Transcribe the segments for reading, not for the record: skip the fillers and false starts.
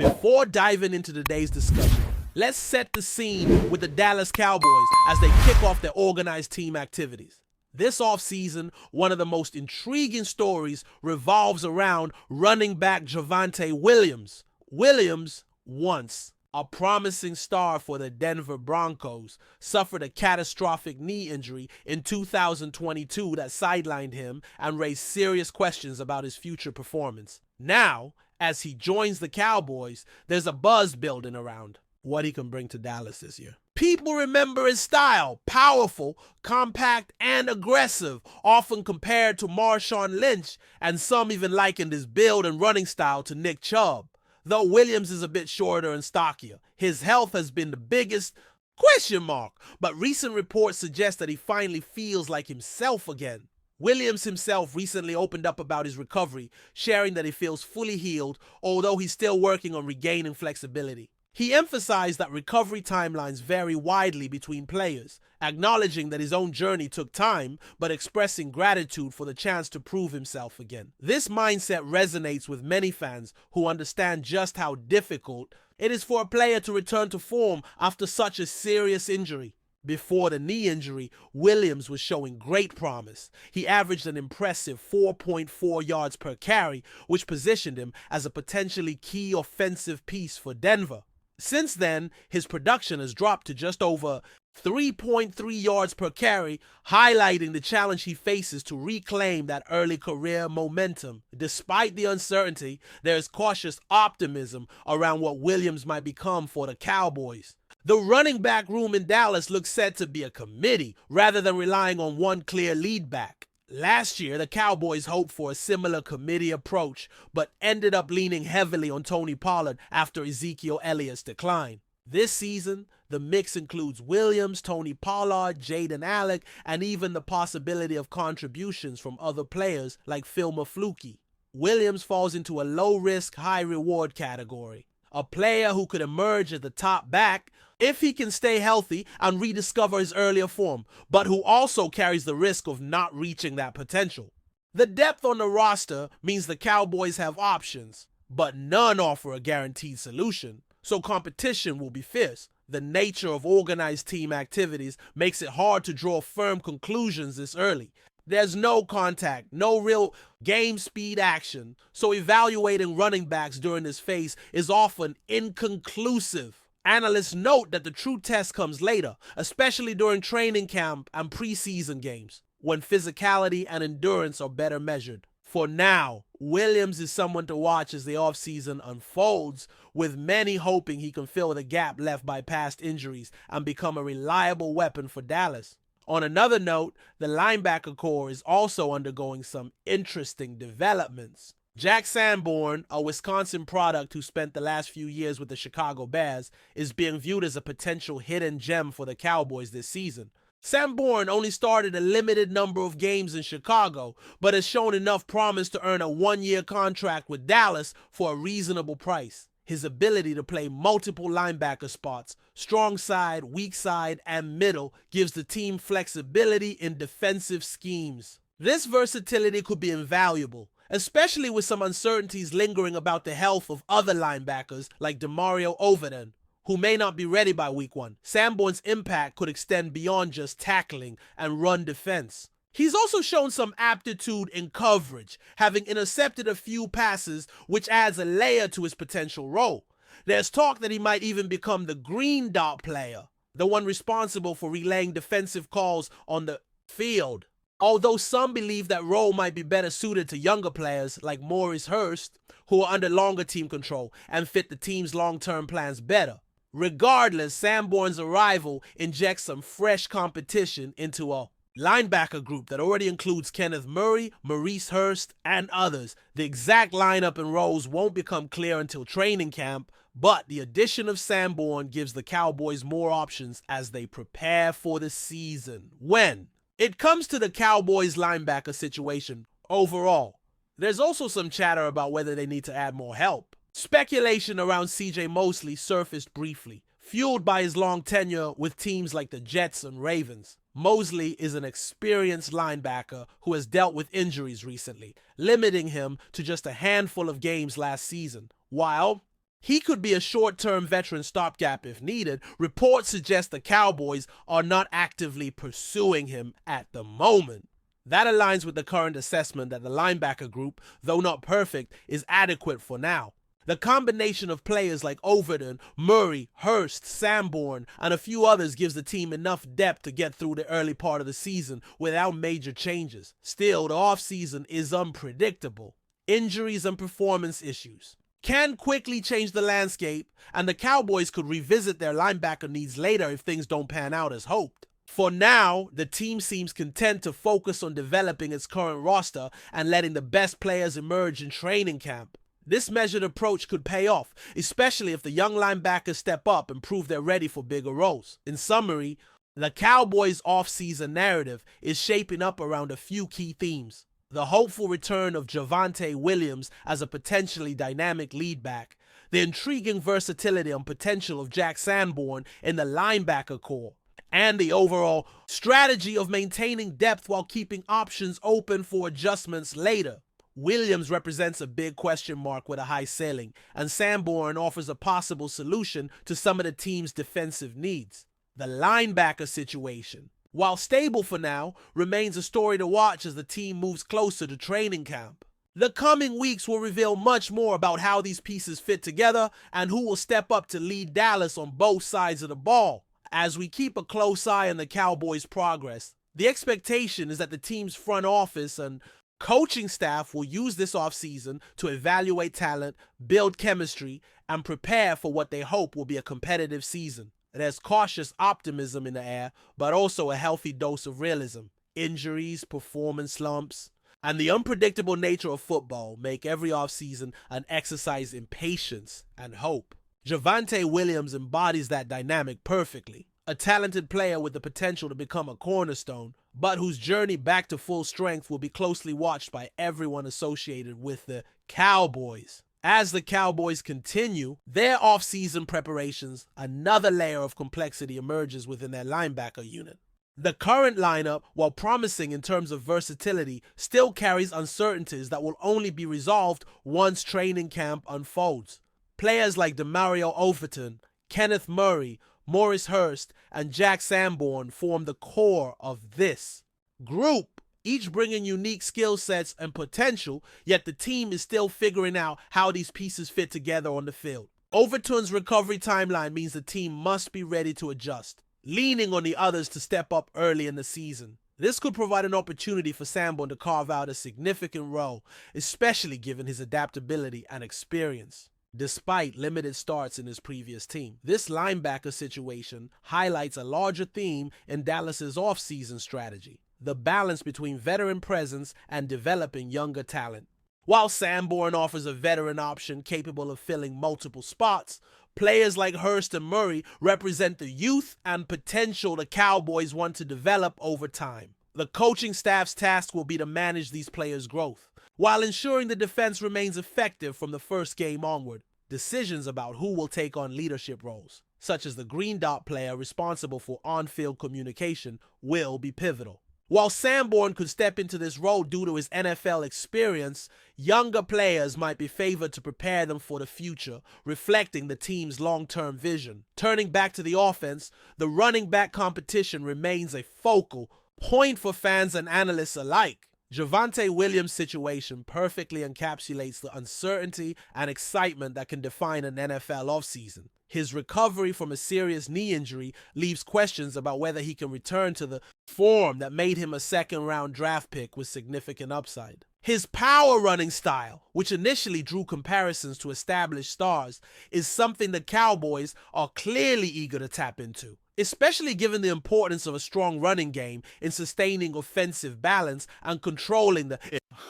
Before diving into today's discussion, let's set the scene with the Dallas Cowboys as they kick off their organized team activities. This offseason, one of the most intriguing stories revolves around running back Javvante Williams. Williams, once a promising star for the Denver Broncos, suffered a catastrophic knee injury in 2022 that sidelined him and raised serious questions about his future performance. Now, as he joins the Cowboys, there's a buzz building around what he can bring to Dallas this year. People remember his style, powerful, compact, and aggressive, often compared to Marshawn Lynch, and some even likened his build and running style to Nick Chubb. Though Williams is a bit shorter and stockier, his health has been the biggest question mark, but recent reports suggest that he finally feels like himself again. Williams himself recently opened up about his recovery, sharing that he feels fully healed, although he's still working on regaining flexibility. He emphasized that recovery timelines vary widely between players, acknowledging that his own journey took time, but expressing gratitude for the chance to prove himself again. This mindset resonates with many fans who understand just how difficult it is for a player to return to form after such a serious injury. Before the knee injury, Williams was showing great promise. He averaged an impressive 4.4 yards per carry, which positioned him as a potentially key offensive piece for Denver. Since then, his production has dropped to just over 3.3 yards per carry, highlighting the challenge he faces to reclaim that early career momentum. Despite the uncertainty, there is cautious optimism around what Williams might become for the Cowboys. The running back room in Dallas looks set to be a committee rather than relying on one clear lead back. Last year, the Cowboys hoped for a similar committee approach, but ended up leaning heavily on Tony Pollard after Ezekiel Elliott's decline. This season, the mix includes Williams, Tony Pollard, Jaden Alec, and even the possibility of contributions from other players like Phil Mafluke. Williams falls into a low-risk, high-reward category. A player who could emerge as the top back if he can stay healthy and rediscover his earlier form, but who also carries the risk of not reaching that potential. The depth on the roster means the Cowboys have options, but none offer a guaranteed solution, so competition will be fierce. The nature of organized team activities makes it hard to draw firm conclusions this early. There's no contact, no real game speed action, so evaluating running backs during this phase is often inconclusive. Analysts note that the true test comes later, especially during training camp and preseason games, when physicality and endurance are better measured. For now, Williams is someone to watch as the offseason unfolds, with many hoping he can fill the gap left by past injuries and become a reliable weapon for Dallas. On another note, the linebacker core is also undergoing some interesting developments. Jack Sanborn, a Wisconsin product who spent the last few years with the Chicago Bears, is being viewed as a potential hidden gem for the Cowboys this season. Sanborn only started a limited number of games in Chicago, but has shown enough promise to earn a one-year contract with Dallas for a reasonable price. His ability to play multiple linebacker spots, strong side, weak side, and middle, gives the team flexibility in defensive schemes. This versatility could be invaluable, especially with some uncertainties lingering about the health of other linebackers like Demario Overton, who may not be ready by week 1. Sanborn's impact could extend beyond just tackling and run defense. He's also shown some aptitude in coverage, having intercepted a few passes, which adds a layer to his potential role. There's talk that he might even become the green dot player, the one responsible for relaying defensive calls on the field. Although some believe that role might be better suited to younger players like Maurice Hurst, who are under longer team control and fit the team's long-term plans better. Regardless, Sanborn's arrival injects some fresh competition into a linebacker group that already includes Kenneth Murray, Maurice Hurst, and others. The exact lineup and roles won't become clear until training camp, but the addition of Sanborn gives the Cowboys more options as they prepare for the season. When it comes to the Cowboys linebacker situation overall, there's also some chatter about whether they need to add more help. Speculation around CJ Mosley surfaced briefly, fueled by his long tenure with teams like the Jets and Ravens. Mosley is an experienced linebacker who has dealt with injuries recently, limiting him to just a handful of games last season. While He could be a short-term veteran stopgap if needed. Reports suggest the Cowboys are not actively pursuing him at the moment. That aligns with the current assessment that the linebacker group, though not perfect, is adequate for now. The combination of players like Overton, Murray, Hurst, Sanborn, and a few others gives the team enough depth to get through the early part of the season without major changes. Still, the offseason is unpredictable. Injuries and performance issues can quickly change the landscape, and the Cowboys could revisit their linebacker needs later if things don't pan out as hoped. For now, the team seems content to focus on developing its current roster and letting the best players emerge in training camp. This measured approach could pay off, especially if the young linebackers step up and prove they're ready for bigger roles. In summary, the Cowboys' offseason narrative is shaping up around a few key themes. The hopeful return of Javvante Williams as a potentially dynamic lead back, the intriguing versatility and potential of Jack Sanborn in the linebacker core, and the overall strategy of maintaining depth while keeping options open for adjustments later. Williams represents a big question mark with a high ceiling, and Sanborn offers a possible solution to some of the team's defensive needs. The linebacker situation, while stable for now, remains a story to watch as the team moves closer to training camp. The coming weeks will reveal much more about how these pieces fit together and who will step up to lead Dallas on both sides of the ball. As we keep a close eye on the Cowboys' progress, the expectation is that the team's front office and coaching staff will use this offseason to evaluate talent, build chemistry, and prepare for what they hope will be a competitive season. There's cautious optimism in the air, but also a healthy dose of realism. Injuries, performance slumps, and the unpredictable nature of football make every offseason an exercise in patience and hope. Javvante Williams embodies that dynamic perfectly. A talented player with the potential to become a cornerstone, but whose journey back to full strength will be closely watched by everyone associated with the Cowboys. As the Cowboys continue their offseason preparations, another layer of complexity emerges within their linebacker unit. The current lineup, while promising in terms of versatility, still carries uncertainties that will only be resolved once training camp unfolds. Players like Demario Overton, Kenneth Murray, Maurice Hurst, and Jack Sanborn form the core of this group, each bringing unique skill sets and potential, yet the team is still figuring out how these pieces fit together on the field. Overton's recovery timeline means the team must be ready to adjust, leaning on the others to step up early in the season. This could provide an opportunity for Sanborn to carve out a significant role, especially given his adaptability and experience. Despite limited starts in his previous team, this linebacker situation highlights a larger theme in Dallas's offseason strategy: the balance between veteran presence and developing younger talent. While Sanborn offers a veteran option capable of filling multiple spots, players like Hurst and Murray represent the youth and potential the Cowboys want to develop over time. The coaching staff's task will be to manage these players' growth, while ensuring the defense remains effective from the first game onward. Decisions about who will take on leadership roles, such as the green dot player responsible for on-field communication, will be pivotal. While Sanborn could step into this role due to his NFL experience, younger players might be favored to prepare them for the future, reflecting the team's long-term vision. Turning back to the offense, the running back competition remains a focal point for fans and analysts alike. Javvante Williams' situation perfectly encapsulates the uncertainty and excitement that can define an NFL offseason. His recovery from a serious knee injury leaves questions about whether he can return to the form that made him a second-round draft pick with significant upside. His power running style, which initially drew comparisons to established stars, is something the Cowboys are clearly eager to tap into, especially given the importance of a strong running game in sustaining offensive balance and controlling the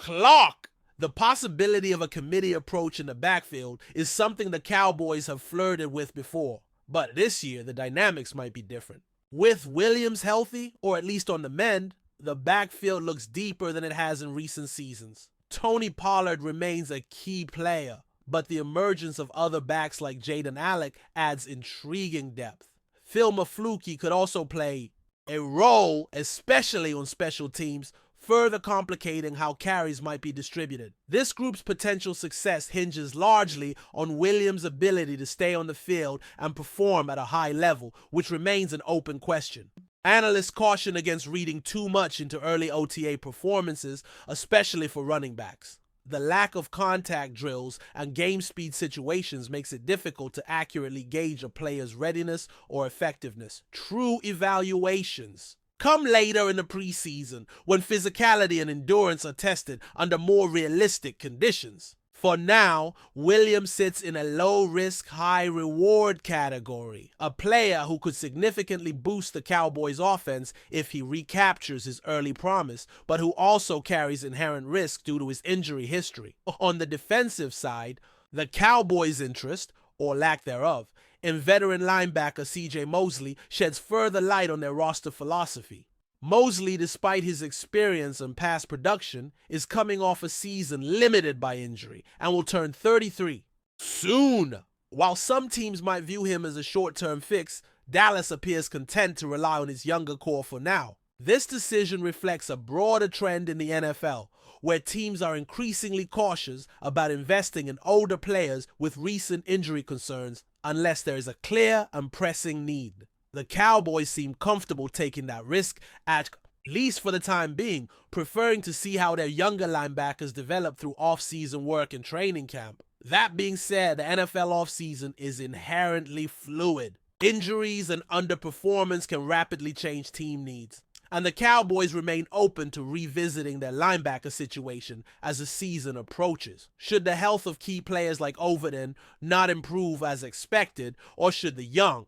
clock. The possibility of a committee approach in the backfield is something the Cowboys have flirted with before, but this year the dynamics might be different. With Williams healthy, or at least on the mend, the backfield looks deeper than it has in recent seasons. Tony Pollard remains a key player, but the emergence of other backs like Jaden Alec adds intriguing depth. Phil Mafluki could also play a role, especially on special teams, further complicating how carries might be distributed. This group's potential success hinges largely on Williams' ability to stay on the field and perform at a high level, which remains an open question. Analysts caution against reading too much into early OTA performances, especially for running backs. The lack of contact drills and game speed situations makes it difficult to accurately gauge a player's readiness or effectiveness. True evaluations come later in the preseason when physicality and endurance are tested under more realistic conditions. For now, Williams sits in a low-risk, high-reward category, a player who could significantly boost the Cowboys' offense if he recaptures his early promise, but who also carries inherent risk due to his injury history. On the defensive side, the Cowboys' interest, or lack thereof, in veteran linebacker C.J. Mosley sheds further light on their roster philosophy. Mosley, despite his experience and past production, is coming off a season limited by injury and will turn 33 soon. While some teams might view him as a short-term fix, Dallas appears content to rely on his younger core for now. This decision reflects a broader trend in the NFL, where teams are increasingly cautious about investing in older players with recent injury concerns unless there is a clear and pressing need. The Cowboys seem comfortable taking that risk, at least for the time being, preferring to see how their younger linebackers develop through off-season work and training camp. That being said, the NFL offseason is inherently fluid. Injuries and underperformance can rapidly change team needs, and the Cowboys remain open to revisiting their linebacker situation as the season approaches. Should the health of key players like Overton not improve as expected, or should the young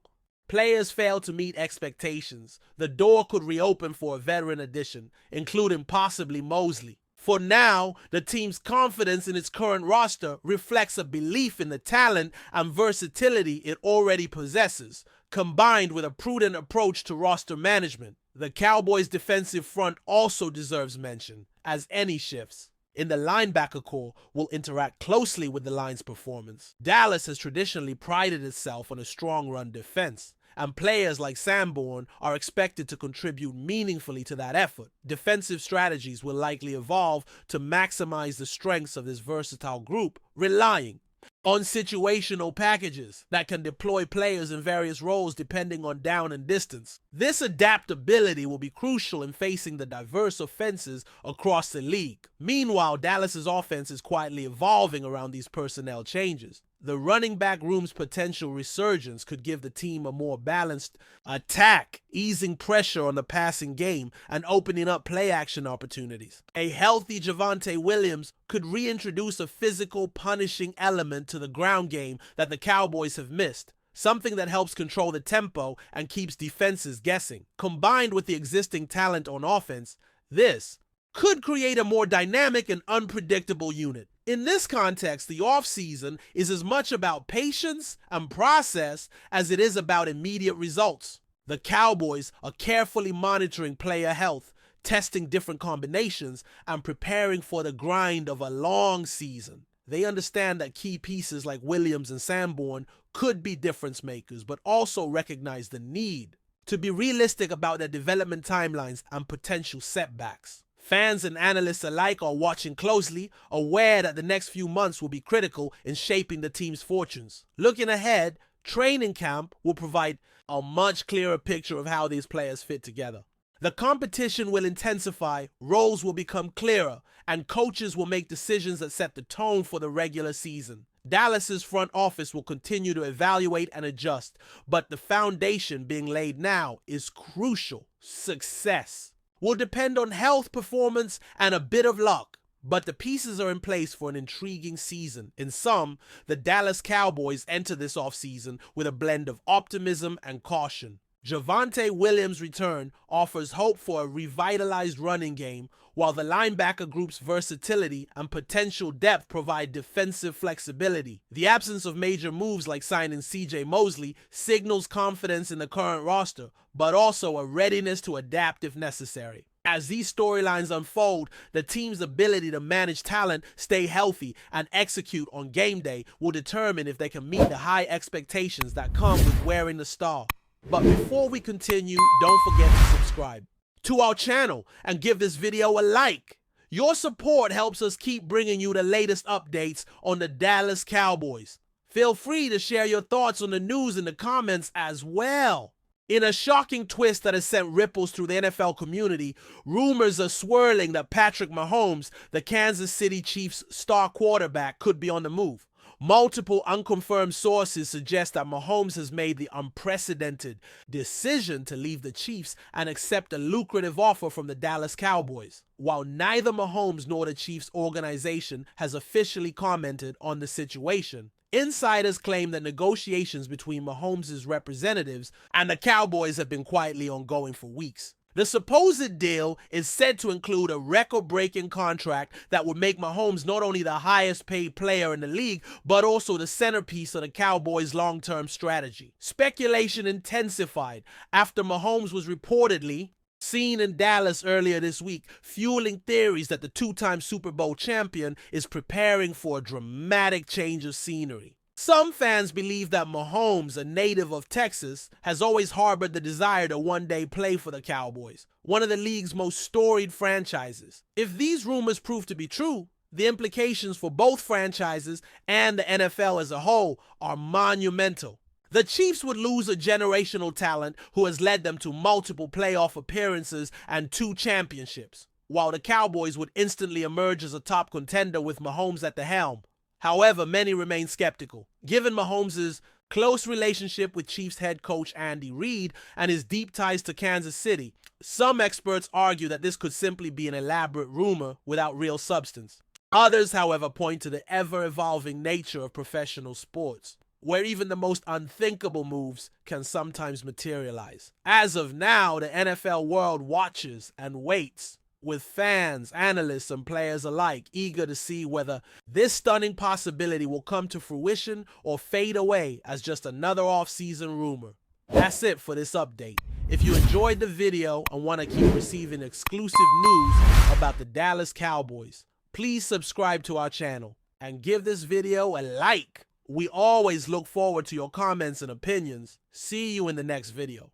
players fail to meet expectations, the door could reopen for a veteran addition, including possibly Mosley. For now, the team's confidence in its current roster reflects a belief in the talent and versatility it already possesses, combined with a prudent approach to roster management. The Cowboys' defensive front also deserves mention, as any shifts in the linebacker core will interact closely with the line's performance. Dallas has traditionally prided itself on a strong run defense, and players like Sanborn are expected to contribute meaningfully to that effort. Defensive strategies will likely evolve to maximize the strengths of this versatile group, relying on situational packages that can deploy players in various roles depending on down and distance. This adaptability will be crucial in facing the diverse offenses across the league. Meanwhile, Dallas's offense is quietly evolving around these personnel changes. The running back room's potential resurgence could give the team a more balanced attack, easing pressure on the passing game and opening up play-action opportunities. A healthy Javvante Williams could reintroduce a physical, punishing element to the ground game that the Cowboys have missed, something that helps control the tempo and keeps defenses guessing. Combined with the existing talent on offense, this could create a more dynamic and unpredictable unit. In this context, the offseason is as much about patience and process as it is about immediate results. The Cowboys are carefully monitoring player health, testing different combinations, and preparing for the grind of a long season. They understand that key pieces like Williams and Sanborn could be difference makers, but also recognize the need to be realistic about their development timelines and potential setbacks. Fans and analysts alike are watching closely, aware that the next few months will be critical in shaping the team's fortunes. Looking ahead, training camp will provide a much clearer picture of how these players fit together. The competition will intensify, roles will become clearer, and coaches will make decisions that set the tone for the regular season. Dallas's front office will continue to evaluate and adjust, but the foundation being laid now is crucial. Success will depend on health, performance, and a bit of luck, but the pieces are in place for an intriguing season. In sum, the Dallas Cowboys enter this offseason with a blend of optimism and caution. Javvante Williams' return offers hope for a revitalized running game, while the linebacker group's versatility and potential depth provide defensive flexibility. The absence of major moves like signing C.J. Mosley signals confidence in the current roster, but also a readiness to adapt if necessary. As these storylines unfold, the team's ability to manage talent, stay healthy, and execute on game day will determine if they can meet the high expectations that come with wearing the star. But before we continue, don't forget to subscribe. to our channel and give this video a like. Your support helps us keep bringing you the latest updates on the Dallas Cowboys. Feel free to share your thoughts on the news in the comments as well. In a shocking twist that has sent ripples through the NFL community, rumors are swirling that Patrick Mahomes, the Kansas City Chiefs' star quarterback, could be on the move. Multiple unconfirmed sources suggest that Mahomes has made the unprecedented decision to leave the Chiefs and accept a lucrative offer from the Dallas Cowboys. While neither Mahomes nor the Chiefs organization has officially commented on the situation, insiders claim that negotiations between Mahomes' representatives and the Cowboys have been quietly ongoing for weeks. The supposed deal is said to include a record-breaking contract that would make Mahomes not only the highest-paid player in the league, but also the centerpiece of the Cowboys' long-term strategy. Speculation intensified after Mahomes was reportedly seen in Dallas earlier this week, fueling theories that the two-time Super Bowl champion is preparing for a dramatic change of scenery. Some fans believe that Mahomes, a native of Texas, has always harbored the desire to one day play for the Cowboys, one of the league's most storied franchises. If these rumors prove to be true, the implications for both franchises and the NFL as a whole are monumental. The Chiefs would lose a generational talent who has led them to multiple playoff appearances and 2 championships, while the Cowboys would instantly emerge as a top contender with Mahomes at the helm. However, many remain skeptical. Given Mahomes' close relationship with Chiefs head coach Andy Reid and his deep ties to Kansas City, some experts argue that this could simply be an elaborate rumor without real substance. Others, however, point to the ever-evolving nature of professional sports, where even the most unthinkable moves can sometimes materialize. As of now, the NFL world watches and waits, with fans, analysts, and players alike eager to see whether this stunning possibility will come to fruition or fade away as just another off-season rumor. That's it for this update. If you enjoyed the video and want to keep receiving exclusive news about the Dallas Cowboys, please subscribe to our channel and give this video a like. We always look forward to your comments and opinions. See you in the next video.